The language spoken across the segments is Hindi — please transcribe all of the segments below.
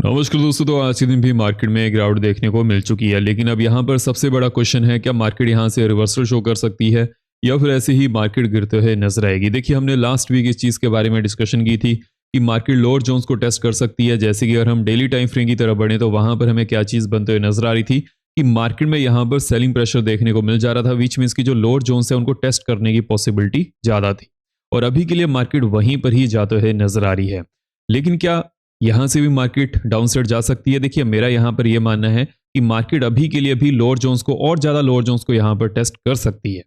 नमस्कार दोस्तों। तो आज के दिन भी मार्केट में गिरावट देखने को मिल चुकी है, लेकिन अब यहाँ पर सबसे बड़ा क्वेश्चन है, क्या मार्केट यहाँ से रिवर्सल शो कर सकती है या फिर ऐसे ही मार्केट गिरते हुए नजर आएगी। देखिए, हमने लास्ट वीक इस चीज़ के बारे में डिस्कशन की थी कि मार्केट लोअर जोन्स को टेस्ट कर सकती है। जैसे कि अगर हम डेली टाइम फ्रेम की तरफ बढ़े तो वहां पर हमें क्या चीज़ बनते हुए नजर आ रही थी कि मार्केट में यहाँ पर सेलिंग प्रेशर देखने को मिल जा रहा था, विच मीन्स की जो लोअर जोन्स है उनको टेस्ट करने की पॉसिबिलिटी ज़्यादा थी। और अभी के लिए मार्केट वहीं पर ही जाते हुए नजर आ रही है। लेकिन क्या यहां से भी मार्केट डाउन साइड जा सकती है? देखिए, मेरा यहां पर यह मानना है कि मार्केट अभी के लिए भी लोअर जोन्स को और ज्यादा लोअर जोन्स को यहां पर टेस्ट कर सकती है।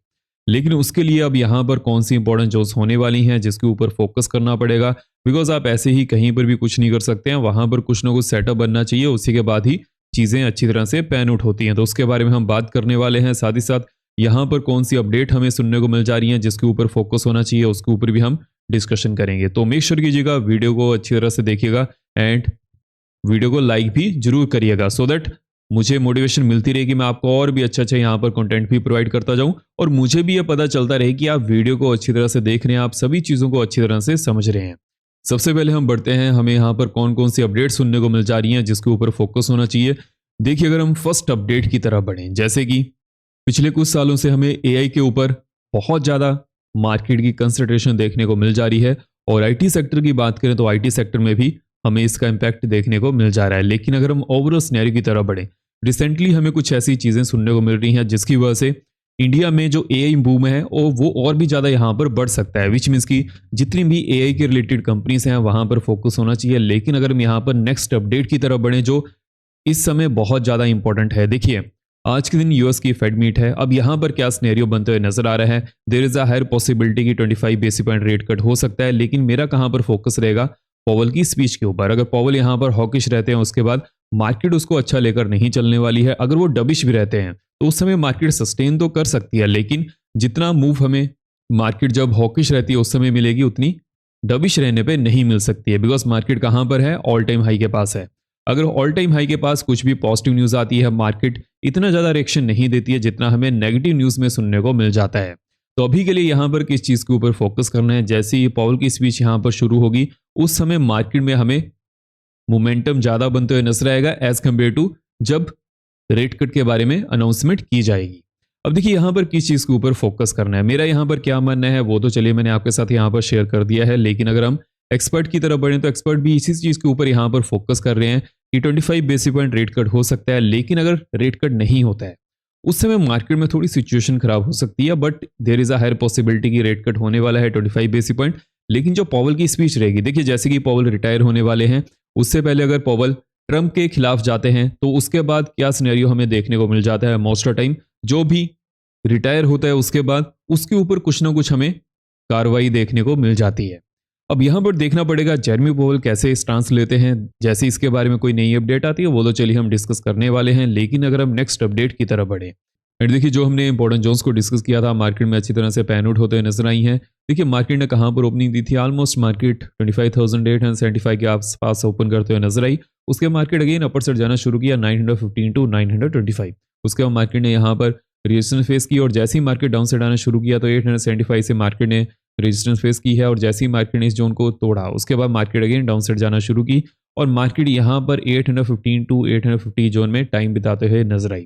लेकिन उसके लिए अब यहां पर कौन सी इंपॉर्टेंट जोन्स होने वाली हैं जिसके ऊपर फोकस करना पड़ेगा, बिकॉज आप ऐसे ही कहीं पर भी कुछ नहीं कर सकते हैं। वहां पर कुछ ना कुछ सेटअप बनना चाहिए, उसी के बाद ही चीजें अच्छी तरह से पैन आउट होती हैं। तो उसके बारे में हम बात करने वाले हैं। साथ ही साथ यहाँ पर कौन सी अपडेट हमें सुनने को मिल जा रही है जिसके ऊपर फोकस होना चाहिए, उसके ऊपर भी हम डिस्कशन करेंगे। तो मेक श्योर कीजिएगा वीडियो को अच्छी तरह से देखिएगा एंड वीडियो को लाइक भी जरूर करिएगा, सो दैट मुझे मोटिवेशन मिलती रहे कि मैं आपको और भी अच्छा यहाँ पर कंटेंट भी प्रोवाइड करता जाऊं और मुझे भी ये पता चलता रहे कि आप वीडियो को अच्छी तरह से देख रहे हैं, आप सभी चीज़ों को अच्छी तरह से समझ रहे हैं। सबसे पहले हम बढ़ते हैं, हमें यहाँ पर कौन कौन सी अपडेट सुनने को मिल जा रही हैं जिसके ऊपर फोकस होना चाहिए। देखिए, अगर हम फर्स्ट अपडेट की तरफ बढ़ें, जैसे कि पिछले कुछ सालों से हमें एआई के ऊपर बहुत ज़्यादा मार्केट की कंसंट्रेशन देखने को मिल जा रही है और आईटी सेक्टर की बात करें तो आईटी सेक्टर में भी हमें इसका इम्पैक्ट देखने को मिल जा रहा है। लेकिन अगर हम ओवरऑल सिनेरियो की तरफ बढ़ें, रिसेंटली हमें कुछ ऐसी चीज़ें सुनने को मिल रही हैं जिसकी वजह से इंडिया में जो एआई बूम है वो और भी ज़्यादा यहाँ पर बढ़ सकता है, विच मीन्स की जितनी भी एआई के रिलेटेड कंपनीज हैं वहाँ पर फोकस होना चाहिए। लेकिन अगर हम यहाँ पर नेक्स्ट अपडेट की तरफ बढ़ें जो इस समय बहुत ज़्यादा इंपॉर्टेंट है, देखिए आज के दिन यूएस की फेड मीट है। अब यहाँ पर क्या सिनेरियो बनते हुए नजर आ रहा है, there is a higher possibility कि 25 बेसिस पॉइंट रेट कट हो सकता है। लेकिन मेरा कहाँ पर फोकस रहेगा, पॉवल की स्पीच के ऊपर। अगर पॉवल यहाँ पर हॉकिश रहते हैं उसके बाद मार्केट उसको अच्छा लेकर नहीं चलने वाली है। अगर वो डबिश भी रहते हैं तो उस समय मार्केट सस्टेन तो कर सकती है, लेकिन जितना मूव हमें मार्केट जब हॉकिश रहती है उस समय मिलेगी उतनी डबिश रहने पे नहीं मिल सकती है, बिकॉज मार्केट कहाँ पर है, ऑल टाइम हाई के पास है। अगर ऑल टाइम हाई के पास कुछ भी पॉजिटिव न्यूज आती है, मार्केट इतना ज्यादा रिएक्शन नहीं देती है जितना हमें नेगेटिव न्यूज में सुनने को मिल जाता है। तो अभी के लिए यहाँ पर किस चीज के ऊपर फोकस करना है, जैसे ही पॉवल की स्पीच यहाँ पर शुरू होगी उस समय मार्केट में हमें मोमेंटम ज्यादा बनते हुए नजर आएगा एज कंपेयर टू जब रेट कट के बारे में अनाउंसमेंट की जाएगी। अब देखिए, यहाँ पर किस चीज के ऊपर फोकस करना है, मेरा यहाँ पर क्या मानना है वो तो चलिए मैंने आपके साथ यहाँ पर शेयर कर दिया है। लेकिन अगर हम एक्सपर्ट की तरफ बढ़े तो एक्सपर्ट भी इसी चीज के ऊपर यहाँ पर फोकस कर रहे हैं कि 25 बेसिस पॉइंट रेट कट हो सकता है। लेकिन अगर रेट कट नहीं होता है उस समय मार्केट में थोड़ी सिचुएशन खराब हो सकती है, but there is a higher possibility कि रेट कट होने वाला है 25 बेसिस पॉइंट। लेकिन जो पॉवल की स्पीच रहेगी, देखिए जैसे कि पॉवल रिटायर होने वाले हैं, उससे पहले अगर पॉवल ट्रंप के खिलाफ जाते हैं तो उसके बाद क्या सिनेरियो हमें देखने को मिल जाता है। मोस्ट ऑफ टाइम जो भी रिटायर होता है उसके बाद उसके ऊपर कुछ ना कुछ हमें कार्रवाई देखने को मिल जाती है। अब यहाँ पर देखना पड़ेगा जेरेमी पोवेल कैसे स्टांस लेते हैं। जैसे इसके बारे में कोई नई अपडेट आती है वो तो चलिए हम डिस्कस करने वाले हैं। लेकिन अगर हम नेक्स्ट अपडेट की तरफ बढ़े, एंड देखिए जो हमने इंपॉर्टेंट जोन्स को डिस्कस किया था मार्केट में अच्छी तरह से पैन आउट होते हुए नजर आई हैं। देखिए मार्केट ने कहाँ पर ओपनिंग दी थी, ऑलमोस्ट मार्केट 25,875 के आसपास ओपन करते हुए नजर आई। उसके मार्केट अगेन अपर साइड जाना शुरू किया 915 टू 925। उसके बाद मार्केट ने यहाँ पर रेजिस्टेंस फेस की और जैसे ही मार्केट डाउन साइड आना शुरू किया तो 875 से मार्केट ने रेजिस्टेंस फेस की है और जैसे ही मार्केट ने इस जोन को तोड़ा उसके बाद मार्केट अगेन डाउन साइड जाना शुरू की और मार्केट यहाँ पर 815 टू 850 जोन में टाइम बिताते हुए नजर आई।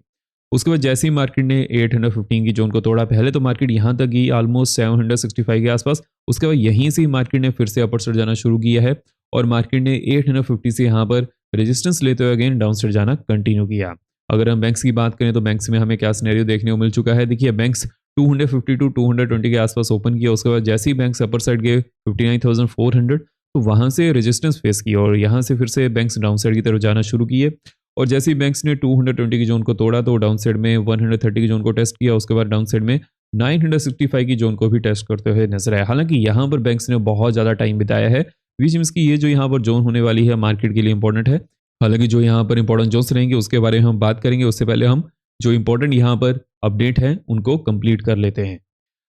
उसके बाद जैसे ही मार्केट ने 815 की जोन को तोड़ा, पहले तो मार्केट यहाँ तक गई ऑलमोस्ट 765 के आसपास। उसके बाद यहीं से ही मार्केट ने फिर से अपर साइड जाना शुरू किया है और मार्केट ने 850 से यहाँ पर रेजिस्टेंस लेते हुए अगेन डाउन साइड जाना कंटिन्यू किया। अगर हम बैंक्स की बात करें तो बैंक्स में हमें क्या सिनेरियो देखने को मिल चुका है, देखिए बैंक्स 250 टू 220 के आसपास ओपन किया। उसके बाद जैसे ही बैंक्स अपर साइड गए 59,400 तो वहां से रेजिस्टेंस फेस किया और यहाँ से फिर से बैंक्स डाउन साइड की तरफ जाना शुरू किए और जैसे ही बैंक्स ने 220 की जोन को तोड़ा तो डाउन साइड में 130 की जोन को टेस्ट किया। उसके बाद डाउन साइड में 965 की जोन को भी टेस्ट करते हुए नजर आया। हालांकि यहाँ पर बैंक्स ने बहुत ज़्यादा टाइम बिताया है, विच मीन्स की ये जो यहाँ पर जोन होने वाली है मार्केट के लिए इंपॉर्टेंट है। हालांकि जो यहाँ पर इंपॉर्टेंट जोन्स रहेंगे उसके बारे में हम बात करेंगे, उससे पहले हम जो इंपॉर्टेंट यहाँ पर अपडेट है उनको कंप्लीट कर लेते हैं।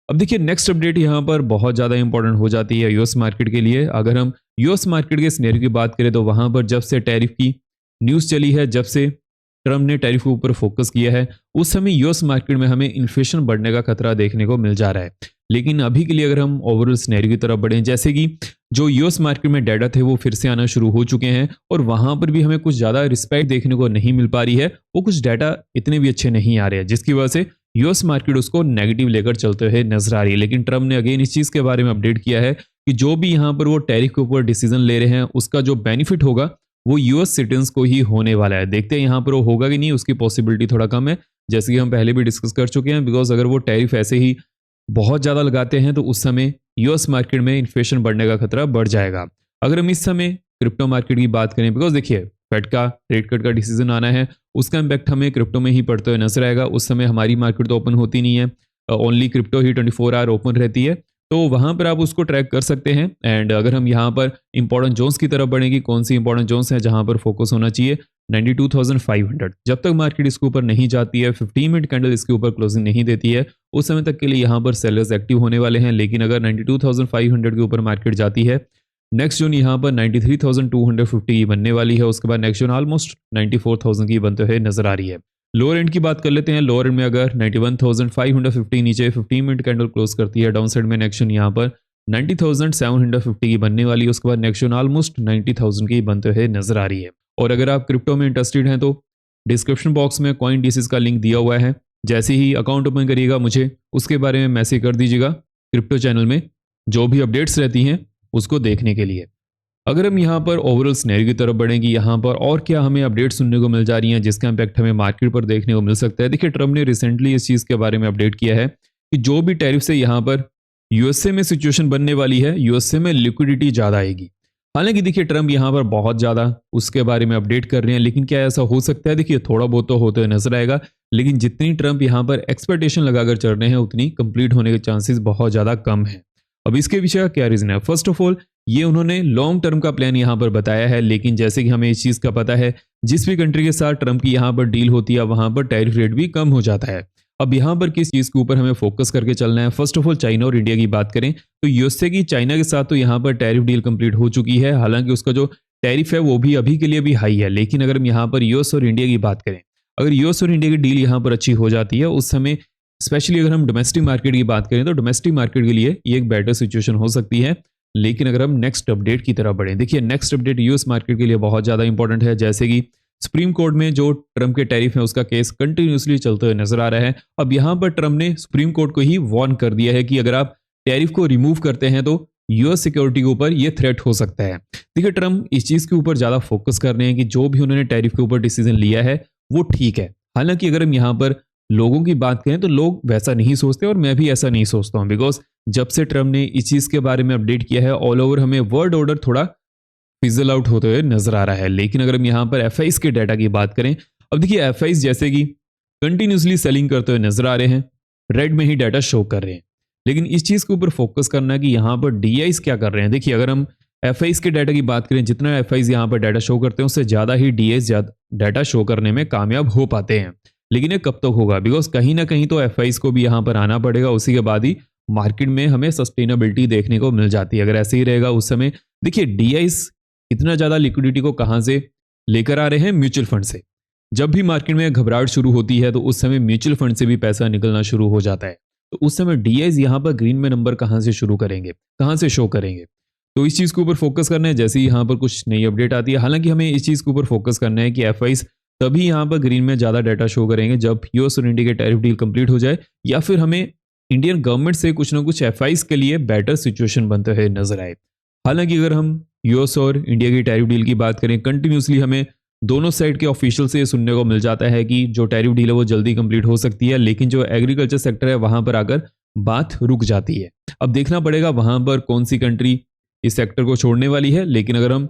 अब देखिए नेक्स्ट अपडेट यहाँ पर बहुत ज़्यादा इंपॉर्टेंट हो जाती है यूएस मार्केट के लिए। अगर हम यूएस मार्केट के सिनेरियो की बात करें तो वहाँ पर जब से टैरिफ की न्यूज़ चली है, जब से ट्रम्प ने टैरिफ के ऊपर फोकस किया है, उस समय यूएस मार्केट में हमें इन्फ्लेशन बढ़ने का खतरा देखने को मिल जा रहा है। लेकिन अभी के लिए अगर हम ओवरऑल सिनेरियो की तरफ बढ़ें, जैसे कि जो यूएस मार्केट में डाटा थे वो फिर से आना शुरू हो चुके हैं और वहां पर भी हमें कुछ ज़्यादा रिस्पेक्ट देखने को नहीं मिल पा रही है। वो कुछ डाटा इतने भी अच्छे नहीं आ रहे हैं, जिसकी वजह से यूएस मार्केट उसको नेगेटिव लेकर चलते हुए नजर आ रही है। लेकिन ट्रम्प ने अगेन इस चीज़ के बारे में अपडेट किया है कि जो भी यहाँ पर वो टैरिफ के ऊपर डिसीजन ले रहे हैं उसका जो बेनिफिट होगा वो यूएस सिटीजन्स को ही होने वाला है। देखते हैं यहाँ पर वो होगा कि नहीं, उसकी पॉसिबिलिटी थोड़ा कम है, जैसे कि हम पहले भी डिस्कस कर चुके हैं। बिकॉज अगर वो टैरिफ ऐसे ही बहुत ज़्यादा लगाते हैं तो उस समय यूएस मार्केट में इन्फ्लेशन बढ़ने का खतरा बढ़ जाएगा। अगर हम इस समय क्रिप्टो मार्केट की बात करें, बिकॉज देखिए फेड का रेट कट का डिसीजन आना है, उसका इम्पैक्ट हमें क्रिप्टो में ही पड़ते हुए नजर आएगा। उस समय हमारी मार्केट तो ओपन होती नहीं है, ओनली क्रिप्टो ही 24 आवर ओपन रहती है, तो वहाँ पर आप उसको ट्रैक कर सकते हैं। एंड अगर हम यहाँ पर इंपॉर्टेंट जोन्स की तरफ बढ़ेंगे, कौन सी इंपॉर्टेंट जोन्स हैं जहाँ पर फोकस होना चाहिए, 92,500 जब तक मार्केट इसके ऊपर नहीं जाती है, 15 मिनट कैंडल इसके ऊपर क्लोजिंग नहीं देती है, उस समय तक के लिए यहाँ पर सेलर्स एक्टिव होने वाले हैं। लेकिन अगर 92,500 के ऊपर मार्केट जाती है, नेक्स्ट जोन यहाँ पर 93,250 की बनने वाली है, उसके बाद नेक्स्ट जोन ऑलमोस्ट 94,000 की बनते हुए नजर आ रही है। लोअर एंड की बात कर लेते हैं। लोअर एंड में अगर 91,550 नीचे 15 मिनट कैंडल क्लोज करती है, डाउन साइड में नेक्स्ट जोन यहाँ पर 90,750 की बनने वाली है, उसके बाद नेक्स्ट जोन ऑलमोस्ट 90,000 की बनते हुए नजर आ रही है। और अगर आप क्रिप्टो में इंटरेस्टेड हैं तो डिस्क्रिप्शन बॉक्स में कॉइन डीसीज का लिंक दिया हुआ है, जैसे ही अकाउंट ओपन करिएगा मुझे उसके बारे में मैसेज कर दीजिएगा क्रिप्टो चैनल में, जो भी अपडेट्स रहती हैं उसको देखने के लिए। अगर हम यहाँ पर ओवरऑल सिनेरियो की तरफ बढ़ेंगे, यहाँ पर और क्या हमें अपडेट सुनने को मिल जा रही हैं जिसका इम्पैक्ट हमें मार्केट पर देखने को मिल सकता है। देखिए ट्रम्प ने रिसेंटली इस चीज़ के बारे में अपडेट किया है कि जो भी टैरिफ से यहाँ पर यूएसए में सिचुएशन बनने वाली है, यूएसए में लिक्विडिटी ज़्यादा आएगी। हालांकि देखिए ट्रम्प यहाँ पर बहुत ज़्यादा उसके बारे में अपडेट कर रहे हैं, लेकिन क्या ऐसा हो सकता है? देखिए थोड़ा बहुत तो होते हुए नजर आएगा, लेकिन जितनी ट्रम्प यहाँ पर एक्सपेक्टेशन लगाकर चल रहे हैं उतनी कंप्लीट होने के चांसेस बहुत ज़्यादा कम है। अब इसके पीछे का क्या रीजन है? फर्स्ट ऑफ ऑल ये उन्होंने लॉन्ग टर्म का प्लान यहाँ पर बताया है, लेकिन जैसे कि हमें इस चीज़ का पता है जिस भी कंट्री के साथ ट्रम्प की यहाँ पर डील होती है वहाँ पर टैरिफ रेट भी कम हो जाता है। अब यहाँ पर किस चीज़ के ऊपर हमें फोकस करके चलना है? फर्स्ट ऑफ ऑल चाइना और इंडिया की बात करें तो यूएसए की चाइना के साथ तो यहाँ पर टैरिफ डील कंप्लीट हो चुकी है, हालांकि उसका जो टैरिफ है वो भी अभी के लिए भी हाई है। लेकिन अगर हम यहाँ पर यूएस और इंडिया की बात करें, अगर यूएस और इंडिया की डील यहाँ पर अच्छी हो जाती है उस समय, स्पेशली अगर हम डोमेस्टिक मार्केट की बात करें तो डोमेस्टिक मार्केट के लिए ये एक बेटर सिचुएशन हो सकती है। लेकिन अगर हम नेक्स्ट अपडेट की तरफ बढ़ें, देखिए नेक्स्ट अपडेट यूएस मार्केट के लिए बहुत ज़्यादा इंपॉर्टेंट है। जैसे कि सुप्रीम कोर्ट में जो ट्रम्प के टैरिफ है उसका केस कंटिन्यूसली चलते हुए नजर आ रहा है। अब यहाँ पर ट्रम्प ने सुप्रीम कोर्ट को ही वार्न कर दिया है कि अगर आप टैरिफ को रिमूव करते हैं तो यूएस सिक्योरिटी के ऊपर ये थ्रेट हो सकता है। देखिए ट्रम्प इस चीज़ के ऊपर ज़्यादा फोकस कर रहे हैं कि जो भी उन्होंने टैरिफ के ऊपर डिसीजन लिया है वो ठीक है। हालांकि अगर हम यहाँ पर लोगों की बात करें तो लोग वैसा नहीं सोचते और मैं भी ऐसा नहीं सोचता हूँ, बिकॉज जब से ट्रम्प ने इस चीज़ के बारे में अपडेट किया है ऑल ओवर हमें वर्ल्ड ऑर्डर थोड़ा फिजल आउट होते हुए नजर आ रहा है। लेकिन अगर हम यहाँ पर एफआईज के डाटा की बात करें, अब देखिए एफआईज जैसे कि कंटिन्यूसली सेलिंग करते हुए नजर आ रहे हैं, रेड में ही डाटा शो कर रहे हैं। लेकिन इस चीज़ के ऊपर फोकस करना है कि यहाँ पर डीआईज क्या कर रहे हैं। देखिए अगर हम एफआईज के डाटा की बात करें, जितना एफआईज यहाँ पर डाटा शो करते हैं उससे ज़्यादा ही डीआईज डाटा शो करने में कामयाब हो पाते हैं। लेकिन ये कब तक होगा? बिकॉज कहीं ना कहीं तो एफआईज को भी यहाँ पर आना पड़ेगा, उसी के बाद ही मार्केट में हमें सस्टेनेबिलिटी देखने को मिल जाती है। अगर ऐसे ही रहेगा उस समय देखिए डीआईज इतना ज़्यादा लिक्विडिटी को कहाँ से लेकर आ रहे हैं? म्यूचुअल फंड से। जब भी मार्केट में घबराहट शुरू होती है तो उस समय म्यूचुअल फंड से भी पैसा निकलना शुरू हो जाता है, तो उस समय डीआईज यहाँ पर ग्रीन में नंबर कहाँ से शुरू करेंगे, कहाँ से शो करेंगे? तो इस चीज़ के ऊपर फोकस करना है जैसे ही यहाँ पर कुछ नई अपडेट आती है। हालांकि हमें इस चीज़ के ऊपर फोकस करना है कि एफआईज तभी यहाँ पर ग्रीन में ज़्यादा डाटा शो करेंगे जब यूएस और इंडिया के टैरिफ डील कंप्लीट हो जाए, या फिर हमें इंडियन गवर्नमेंट से कुछ ना कुछ एफआईज के लिए बेटर सिचुएशन बनते हुए नजर आए। हालांकि अगर हम यूएस और इंडिया की टैरिफ डील की बात करें, कंटिन्यूसली हमें दोनों साइड के ऑफिशियल से सुनने को मिल जाता है कि जो टैरिफ डील है वो जल्दी कंप्लीट हो सकती है, लेकिन जो एग्रीकल्चर सेक्टर है वहां पर आकर बात रुक जाती है। अब देखना पड़ेगा वहां पर कौन सी कंट्री इस सेक्टर को छोड़ने वाली है। लेकिन अगर हम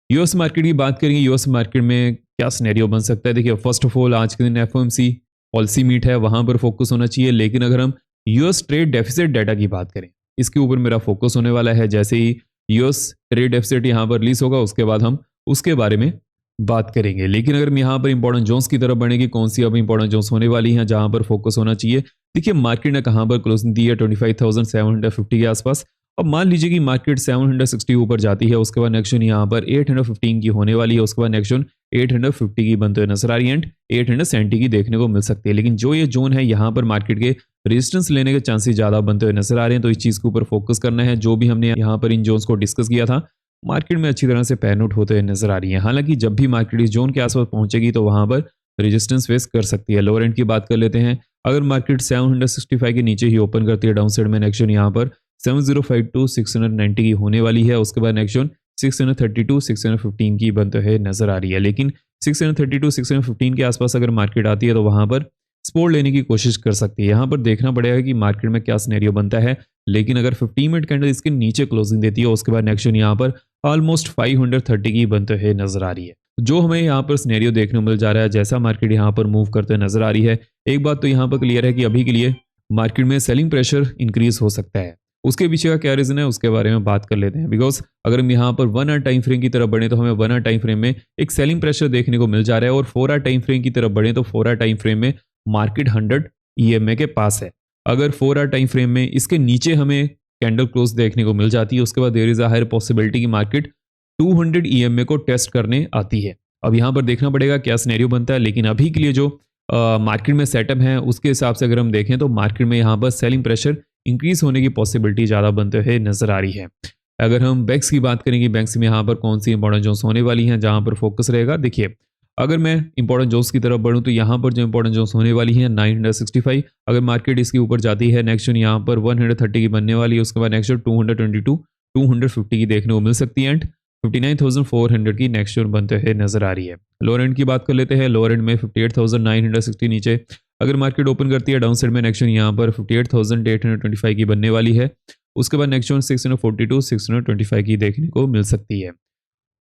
यूएस मार्केट की बात करेंगे, यूएस मार्केट में क्या सिनेरियो बन सकता है? देखिए फर्स्ट ऑफ ऑल आज के दिन एफओएमसी पॉलिसी मीट है, वहां पर फोकस होना चाहिए। लेकिन अगर हम यूएस ट्रेड डेफिसिट डाटा की बात करें, इसके ऊपर मेरा फोकस होने वाला है। जैसे ही यूएस ट्रेड डेफिसिट यहाँ पर रिलीज होगा उसके बाद हम उसके बारे में बात करेंगे। लेकिन अगर हम यहाँ पर इंपॉर्टेंट जोन्स की तरफ बढ़ेंगे, कौन सी अब इंपॉर्टेंट जोन्स होने वाली हैं जहां पर फोकस होना चाहिए? देखिए मार्केट ने कहां पर क्लोजिंग दी है 25,750 के आसपास। अब मान लीजिए कि मार्केट 760 ऊपर जाती है, उसके बाद नेक्स्ट जोन यहाँ पर 815 की होने वाली है, उसके बाद नेक्स्ट जोन 850 की बनते हुए नजर आ रही है एंड 870 की देखने को मिल सकती है। लेकिन जो ये जोन है यहाँ पर मार्केट के रेजिस्टेंस लेने के चांसेस ज़्यादा बनते हुए नजर आ रहे हैं। तो इस चीज़ के ऊपर फोकस करना है। जो भी हमने यहाँ पर इन जोन्स को डिस्कस किया था, मार्केट में अच्छी तरह से पैन आउट होते हुए नजर आ रही है। हालांकि जब भी मार्केट इस जोन के आसपास पहुंचेगी तो वहां पर रेजिस्टेंस फेस कर सकती है। लोअर एंड की बात कर लेते हैं। अगर मार्केट 765 के नीचे ही ओपन करती है, डाउन साइड में नेक्स्ट जोन यहाँ पर 7052 690 की होने वाली है। उसके बाद नेक्स्ट जोन 632 615 की बनते हुए नजर आ रही है। लेकिन 632 615 के आसपास अगर मार्केट आती है तो वहां पर सपोर्ट लेने की कोशिश कर सकती है। यहाँ पर देखना पड़ेगा कि मार्केट में क्या सिनेरियो बनता है। लेकिन अगर 15 मिनट कैंडल इसके नीचे क्लोजिंग देती है, उसके बाद नेक्स्ट जोन यहाँ पर ऑलमोस्ट 530 की बनते हुए नजर आ रही है। जो हमें यहाँ पर सिनेरियो देखने को मिल जा रहा है, जैसा मार्केट यहाँ पर मूव करते हुए नजर आ रही है, एक बात तो यहाँ पर क्लियर है कि अभी के लिए मार्केट में सेलिंग प्रेशर इंक्रीज हो सकता है। उसके पीछे का क्या रीजन है उसके बारे में बात कर लेते हैं। बिकॉज अगर हम यहाँ पर 1 आवर टाइम फ्रेम की तरफ बढ़े तो हमें 1 आवर टाइम फ्रेम में एक सेलिंग प्रेशर देखने को मिल जा रहा है, और 4 आवर टाइम फ्रेम की तरफ बढ़े तो 4 आवर टाइम फ्रेम में मार्केट 100 EMA के पास है। अगर 4 आवर टाइम फ्रेम में इसके नीचे हमें कैंडल क्लोज देखने को मिल जाती है, उसके बाद there is a higher possibility कि मार्केट 200 EMA को टेस्ट करने आती है। अब यहाँ पर देखना पड़ेगा क्या सिनेरियो बनता है। लेकिन अभी के लिए जो मार्केट में सेटअप है उसके हिसाब से अगर हम देखें तो मार्केट में यहाँ पर सेलिंग प्रेशर इंक्रीज होने की पॉसिबिलिटी ज़्यादा बनते हुए नजर आ रही है। अगर हम बैंक्स की बात करेंगे, बैंक्स में यहाँ पर कौन सी इंपॉर्टेंट जोन्स होने वाली हैं जहाँ पर फोकस रहेगा। देखिए, अगर मैं इंपॉर्टेंट जोन्स की तरफ बढ़ूँ तो यहाँ पर जो इंपॉर्टेंट जोन्स होने वाली हैं 965, अगर मार्केट इसके ऊपर जाती है नेक्स्ट जोन यहाँ पर 130 की बनने वाली है। उसके बाद नेक्स्ट जोन 222 250 की देखने को मिल सकती है, एंड 59,400 की नेक्स्ट जोन बनते हुए नजर आ रही है। लोअर एंड की बात कर लेते हैं। लोअर एंड में 58,960 नीचे अगर मार्केट ओपन करती है, डाउन साइड में नेक्स्ट जोन यहाँ पर 58,825 की बनने वाली है। उसके बाद नेक्स्ट जोन 642 625 की देखने को मिल सकती है।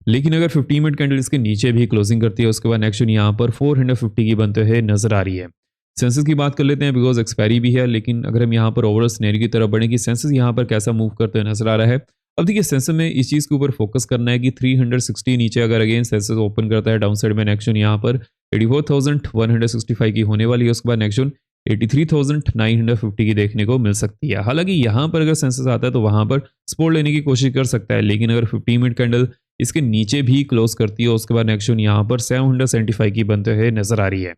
लेकिन अगर 15 मिनट कैंडल इसके नीचे भी क्लोजिंग करती है, उसके बाद नेक्स्ट जोन यहाँ पर 450 की बनते हुए नजर आ रही है। सेंसेस की बात कर लेते हैं, बिकॉज एक्सपायरी भी है। लेकिन अगर हम यहाँ पर ओवरऑल सिनेरियो की तरफ बढ़े कि सेंसेस यहाँ पर कैसा मूव करते हुए नजर आ रहा है। अब देखिए, सेंसेस में इस चीज़ के ऊपर फोकस करना है कि 360 नीचे अगर अगेन सेंसेस ओपन करता है, डाउन साइड में नेक्स्ट जोन यहाँ पर 84,165 की होने वाली है। उसके बाद नेक्स्ट जोन 83,950 की देखने को मिल सकती है। हालांकि यहाँ पर अगर सेंसेस आता है तो वहां पर सपोर्ट लेने की कोशिश कर सकता है। लेकिन अगर 15 मिनट कैंडल इसके नीचे भी क्लोज करती है, उसके बाद नेक्स्ट जोन यहाँ पर 775 की बनते हुए नजर आ रही है।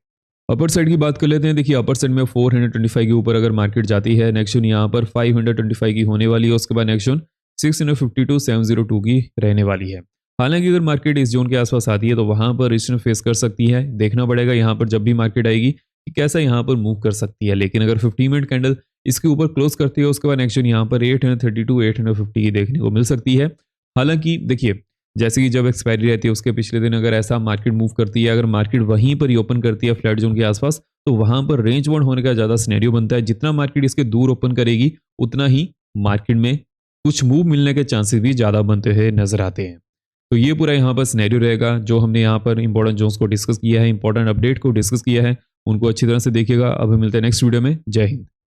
अपर साइड की बात कर लेते हैं। देखिए, अपर साइड में 425 के ऊपर अगर मार्केट जाती है, नेक्स्ट जोन यहाँ पर 525 की होने वाली है। उसके बाद नेक्स्ट जोन 652 702 की रहने वाली है। हालांकि अगर मार्केट इस जोन के आसपास आती है तो वहां पर रेजिस्टेंस फेस कर सकती है। देखना पड़ेगा यहाँ पर जब भी मार्केट आएगी कि कैसा यहाँ पर मूव कर सकती है। लेकिन अगर 15 मिनट कैंडल इसके ऊपर क्लोज करती है, उसके बाद नेक्स्ट जोन यहाँ पर 832 850 की देखने को मिल सकती है। हालांकि देखिए, जैसे कि जब एक्सपायरी रहती है उसके पिछले दिन अगर ऐसा मार्केट मूव करती है, अगर मार्केट वहीं पर ही ओपन करती है फ्लैट जोन के आसपास, तो वहां पर रेंज बाउंड होने का ज्यादा सिनेरियो बनता है। जितना मार्केट इसके दूर ओपन करेगी उतना ही मार्केट में कुछ मूव मिलने के चांसेस भी ज्यादा बनते हुए नजर आते हैं। तो ये पूरा यहाँ पर सिनेरियो रहेगा। जो हमने यहाँ पर इंपॉर्टेंट जोन्स को डिस्कस किया है, इंपॉर्टेंट अपडेट को डिस्कस किया है, उनको अच्छी तरह से देखिएगा। अब हम मिलते हैं नेक्स्ट वीडियो में। जय हिंद।